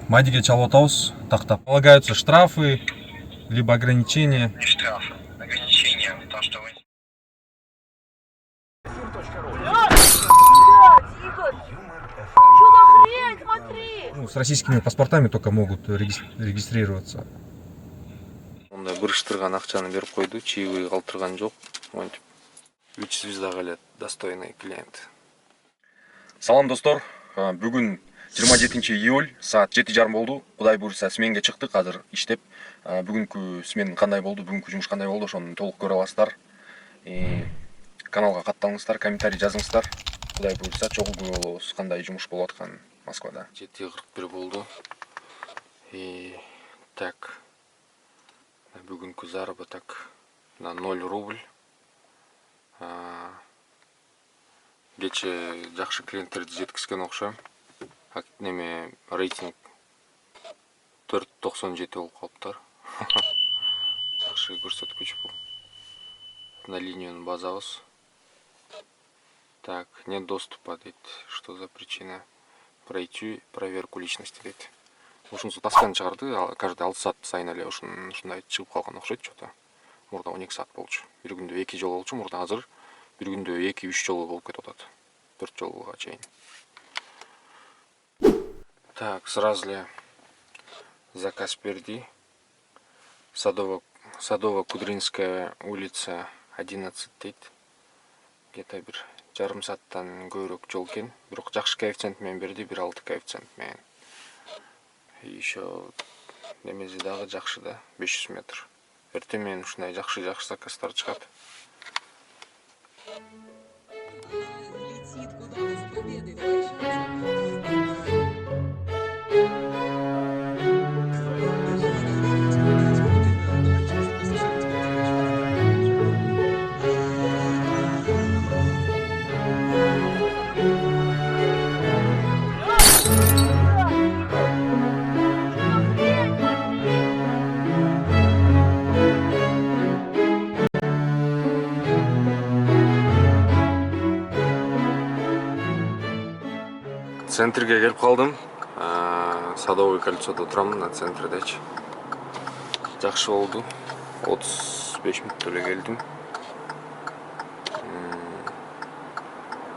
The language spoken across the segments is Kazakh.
Мадиге чалып атабыз, тактап. Полагаются штрафы, либо ограничения. Не штрафы, ограничения, потому что вы... Что за хрень, смотри! Ну, с российскими паспортами только могут регистрироваться. Онда бырыштырган акчаны берип койду, чаевый калтырган жок. Монтип 3 звезда калат, достойный клиент. Салам достор, бүгүн 27 июль саат 7:30 болду. Кудай буйрса сменге чыктык, азыр иштеп. Бүгүнкү смен кандай болду, бүгүнкү жумуш кандай болду, ошону толук көрө аласыздар. Каналга катталыңыздар, комментарий жазыңыздар. Кудай буйрса чогуу көрө болобуз кандай жумуш болуп атканын Москвада. 7:41 болду. Так. Бүгүнкү заработок на 0 рубль. Кече жакшы клиенттерди жеткизген окшойм. Неме рейтинг 4.97 болуп калыптыр. Жакшы көрсөткүч бул. На линию базабыз. Так, нет доступа дейт. Что за причина? Пройти проверку личности дейт. Ушунусу таскан чыгарды, каждый 6 саат сайын эле ушундай чыгып калган окшойт чото. Мурда 12 саат болчу. Бир күндө 2 жолу болчу, мурда азыр бир күндө 2-3 жолу болуп кетип атат. 4 жолуга чейин. Так, сразу ли заказ берди. Садово-Кудринская улица 11 дейт. Где-то бир жарым сааттан көбүрөөк жол экен. Бирок жакшы коэффициент менен берди, 1.6 коэффициент менен. Еще немези дагы жакшы да, 500 метр. Эртең менен ушундай жакшы заказдар чыгат. Летит куда с победой возвращается. Центрге келип калдым. Садовый кольцодо турам, на центрдечи. Жакшы болду. 35 мүнөттө эле келдим.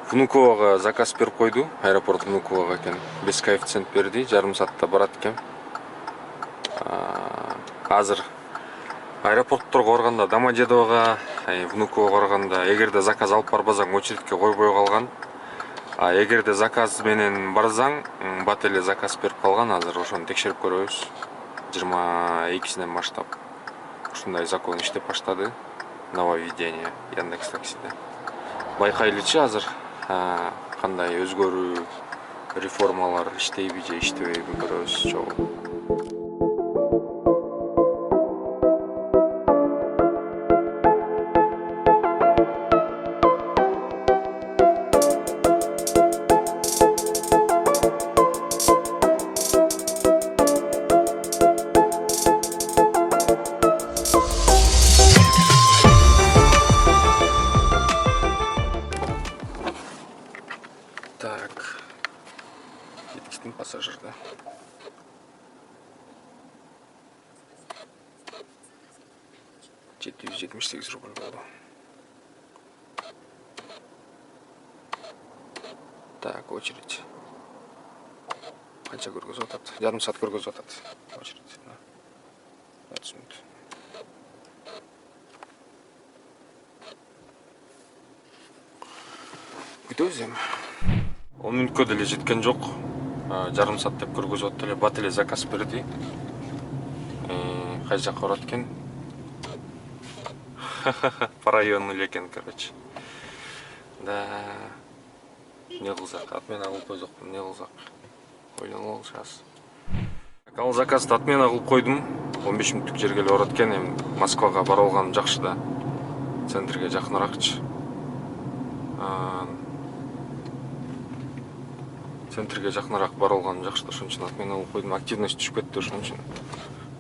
Внуковага заказ берип койду. Аэропорт Внуковага экен. Без коэффициент берди, жарым саатта барат экен. Азыр аэропортторго барганда Домодедового, Внукового барганда, эгерде заказ алып барбасаң очередке койбой калган. Эгерде заказ менен барсаң, бат эле заказ берип калган, азыр ошону текшерип көрөбүз. 22-синен баштап ушундай закон иштеп баштады. Нововведение Яндекс.Таксиде. Байкайлычы азыр кандай өзгөрүү, реформалар иштейби же иштебейби көрөбүз чогуу. Так, жеткиздим пассажирди. $778 рубль болду. Так, очередь. Канча көргөзүп атат? Жарым саат көргөзүп атат. Очередь. 20 мүнөт. Күтөбүз эми. 10 мүнөткө деле жеткен жок. Жарым саат деп көргөзүп атты эле, бат эле заказ берди. Кай жакка барат экен? По району эле экен, короче. Да. Не кылсак? Отмена кылып койсокмун, не кылсак? Ойлонолу сейчас. Ал заказды отмена кылып койдум. 15 мүнөттүк жерге эле барат экен. Эми Москвага бара алганым жакшы да. Центрге жакыныракчы. Центрге жакыныраак бара алганым жакшы да, ошон үчүн отмена кылып койдум. Активность түшүп кетти, ошон үчүн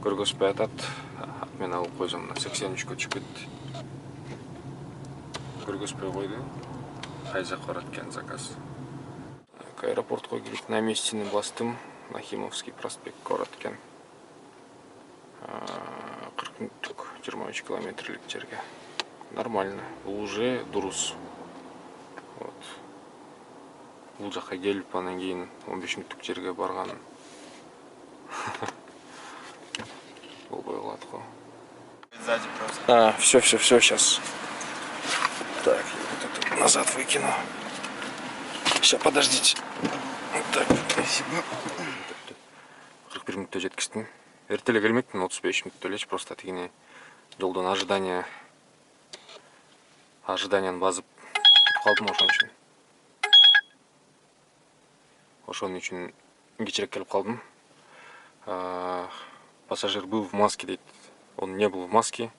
көргөзбөй атат. Отмена кылып койсом, 83-кө түшүп кетти. Көргөзбөй койду. Кай жакка барат экен заказ. Аэропортко кирип на местени бастым. Нахимовский проспект, город Кен. 40 мүнөттүк 23 километрлик жерге. Нормально. Бул уже дурус. Вот. Бул жака келип анан кийин 15 мүнөттүк жерге барган. Болбой калат го. Сзади просто. Все, сейчас. Так, я вот это назад выкину. Сейчас, подождите. Так, спасибо. 41 мүнөттө жеткиздим. Эртеле келмекмин, 35 мүнөттө элечи, просто тигине жолдон ожиданияны базып калдым, ошон үчүн кечирээк келип калдым. Пассажир был в маске, дейт. Он не был в маске.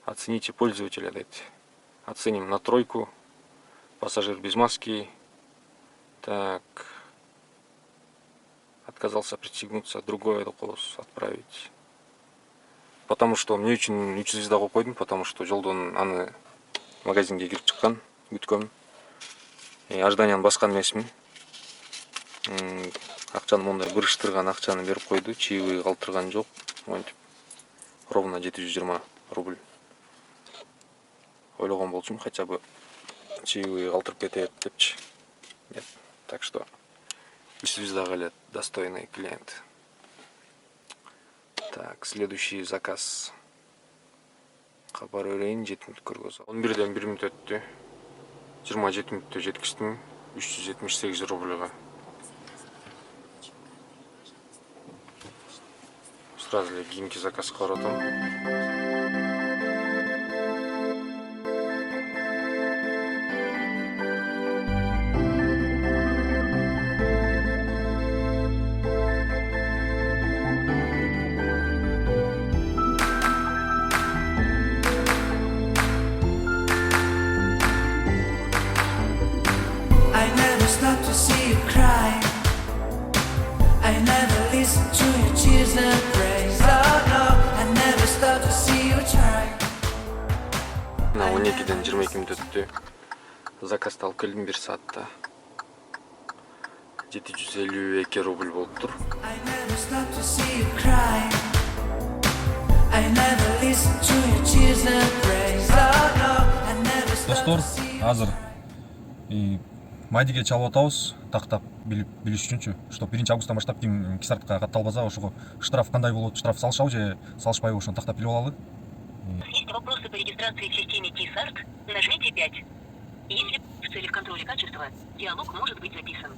Оцените пользователя, дейт. Оценим на 3. Пассажир без маски. Так. Отказался пристегнуться. Другой вопрос отправить. Потому что мне үчүн 3 звезда коюп койдум, потому что жолдон аны магазинге кирип чыккан, күткөм. Ожиданияны баскан эмесмин. Акчаны мондай бырыштырган акчаны берип койду, чаевый калтырган жок. Монтип ровно 720 рубль. Ойлогон болчумун, хотя бы чаевый калтырып кетет депчи. Нет. Так что 3 звезда келет, достойный клиент. Так, следующий заказ. Кабар өрейин 7 мүнөт көргөзө. 11ден 1 мүнөт өттү. 27 мүнөттө жеткиздим. 378 рубльга. Сразу эле кийинки заказга баратам. I never stop to see you cry. I never listen to your tears and praise. Oh no, I never stop to see you try. На 12ден 22 мүнөт өттү. Заказды алып келдим 1 саатта. 752 рубль болуптур. I never stop to see you cry. I never listen to your tears and praise. Oh no, I never stop Достор, to see you азыр майдиге чалып атабыз, тактап билиш үчүнчү, что 1 августтан баштап ким кисартка катталбаса, ошого штраф кандай болот, штраф салышабы же салышпайбы, ошону тактап билип алалы. Есть вопросы по регистрации в системе ТИСАРТ, нажмите 5. Если в целях контроля качества, диалог может быть записан.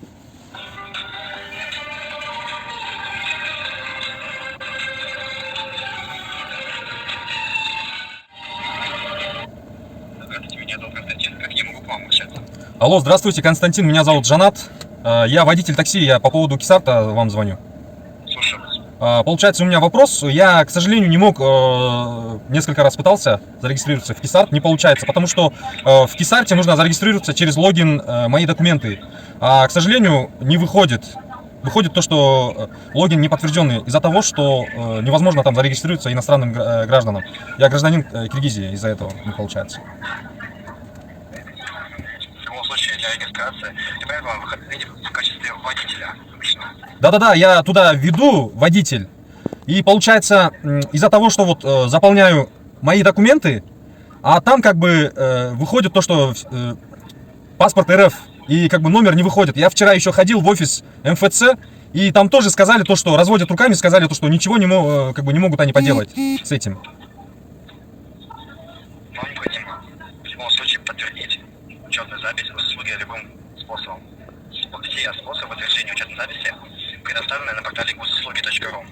Здравствуйте, меня зовут Константин. Как я могу к вам обращаться? Алло, здравствуйте, Константин, меня зовут Жанат. Я водитель такси, я по поводу кисарта вам звоню. Слушаю вас. Получается, у меня вопрос. Я, к сожалению, не мог, несколько раз пытался зарегистрироваться в кисарт, не получается, потому что в кисарте нужно зарегистрироваться через логин «Мои документы». А, к сожалению, не выходит. Выходит то, что логин не подтвержденный из-за того, что невозможно там зарегистрироваться иностранным гражданам. Я гражданин Киргизии, из-за этого не получается. В любом случае, для регистрации необходимо вам выходить в качестве водителя обычно. Да-да-да, я туда веду водитель. И получается, из-за того, что вот заполняю мои документы, а там как бы выходит то, что паспорт РФ, и как бы номер не выходит. Я вчера еще ходил в офис МФЦ, и там тоже сказали то, что разводят руками, сказали то, что ничего не могут они поделать с этим. Вам необходимо в любом случае подтвердить учетную запись в услуги любым способом. Все способы подтверждения учетной записи предоставлены на портале госуслуги.ру.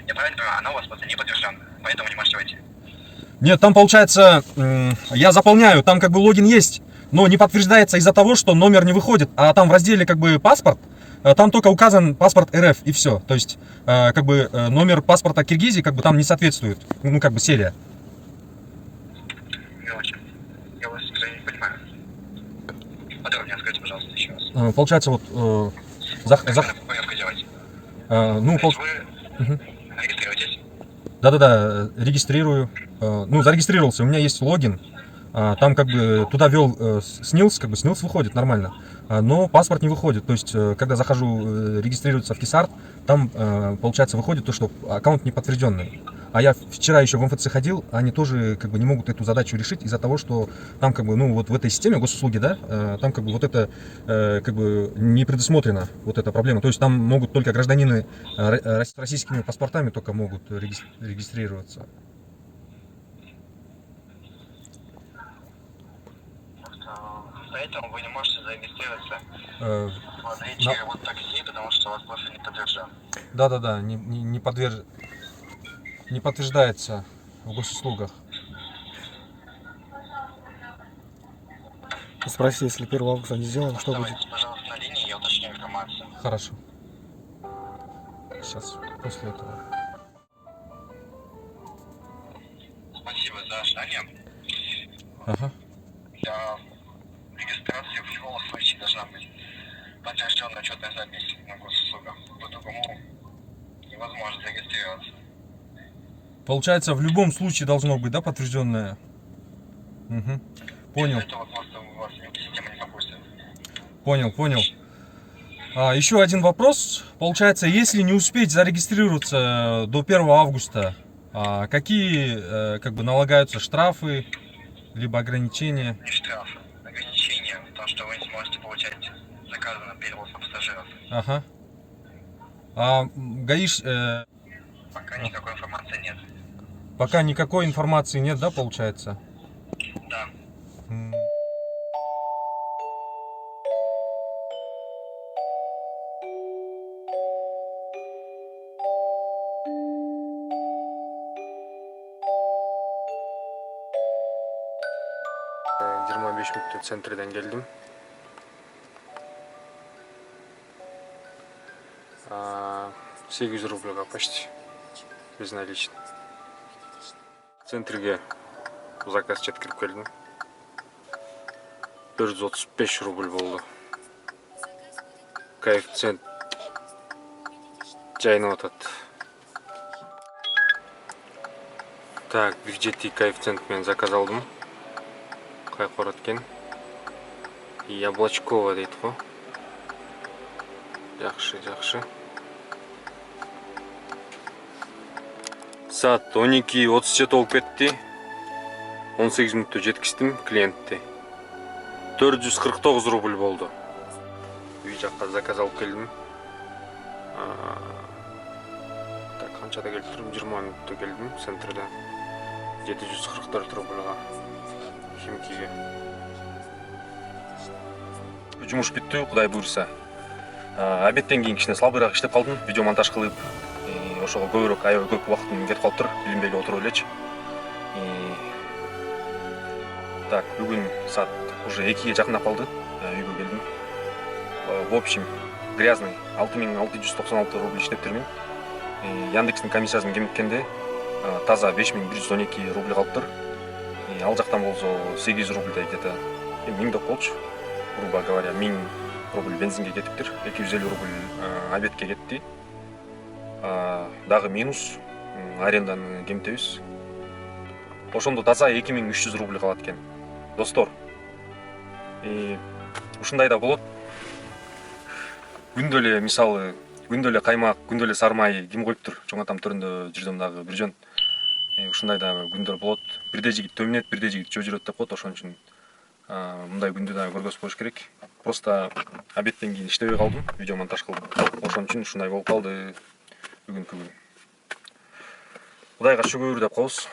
Я правильно понимаю, она у вас просто не подтверждена, поэтому не можете войти. Нет, там получается, я заполняю, там как бы логин есть, но не подтверждается из-за того, что номер не выходит. А там в разделе как бы паспорт, там только указан паспорт РФ и все. То есть как бы номер паспорта Киргизии как бы там не соответствует, ну как бы серия. Не очень. Я вас, к сожалению, не понимаю. Подробнее скажите, пожалуйста, еще раз. Получается вот... Порядка делать. Ну, То есть вы регистрируетесь? да-да-да, регистрирую. Ну, зарегистрировался, у меня есть логин. Там как бы туда вел СНИЛС, как бы СНИЛС выходит нормально, но паспорт не выходит. То есть, когда захожу регистрироваться в Кисарт, там, получается, выходит то, что аккаунт не подтвержденный. А я вчера еще в МФЦ ходил, они тоже как бы не могут эту задачу решить из-за того, что там как бы, ну вот в этой системе госуслуги, да, там как бы вот это как бы не предусмотрена вот эта проблема. То есть там могут только гражданины с российскими паспортами только могут регистрироваться. Поэтому вы не можете зарегистрироваться в наличии на- вот такси, потому что у вас профиль не подтвержден. Да-да-да, не подтверждается в госуслугах. Спроси, если 1 августа не сделаем, что будет? Оставайтесь, пожалуйста, на линии, я уточню информацию. Хорошо. Сейчас, после этого. Спасибо за ожидание. Ага. Для регистрации в любом случае должна быть подтвержденная учетная запись на госуслугах. По-другому невозможно зарегистрироваться. Получается, в любом случае должно быть, да, подтвержденное? Угу. Понял. Без этого просто у вас система не запустит. Понял. Еще один вопрос. Получается, если не успеть зарегистрироваться до 1 августа, какие как бы налагаются штрафы, либо ограничения? Не штраф, ограничения в том, что вы не сможете получать заказы на перевоз пассажиров. Ага. А гаиш... Пока никакой информации нет. Пока никакой информации нет, да, получается? Да. жиырма беш мүнөттө центрден келдим. 800 рубльга почти безналичный. Центрге заказ жеткирип келдим. 435 рубль болду. Коэффициент жайнап атат. Так, бюджетти коэффициент менен заказ алдым. Кайкорот экен. Яблочкова дейт го. Жакшы. Saat 12:37 болуп кетти. 18 мүнөттө жеткиздим клиентти. 449 рубль болду. Үй жакка заказ алып келдим. Так, канчада келип турдум? 20 мүнөттө келдим центрден. 744 рубльга. Химкиге. Жумуш бүттү, Кудай буйруса. Обедтен кийин кичине слабыйраак иштеп калдым, видео монтаж кылып. Ошого көбүрөөк аябай көп убактым кетип калыптыр, билинбей эле отуруп элечи. Так, бүгүн саат уже 2-ге жакындап калды. Үйгө келдим. В общем, грязный 6696 рубль иштептирмин. Яндекстин комиссиясын кемиткенде таза 5112 рубль калыптыр. Ал жактан болсо 800 рубльдей где-то 1000 деп болчу. Грубо говоря, 1000 рубль бензинге кетиптир, 250 рубль обедке кетти. Дагы минус аренданы кемитебиз. Ошондо таза 2300 рубль калат экен. Достор, ушундай да болот. Күндө эле мисалы, күндө эле каймак, күндө эле сармай ким коюптур? Чоң атам төрүндө жүрдүм дагы бир жөн. Ушундай да күндөр болот. Бирде жигит төмүнөт, бирде жигит жөө жүрөт деп коет. Ошон үчүн мындай күндү да көргөзүп коюш керек. Просто обедтен кийин иштебей калдым, видео монтаж кылып. Ошон үчүн ушундай болуп калды бүгүнкү күн. Кудайга шүгүр деп коебуз.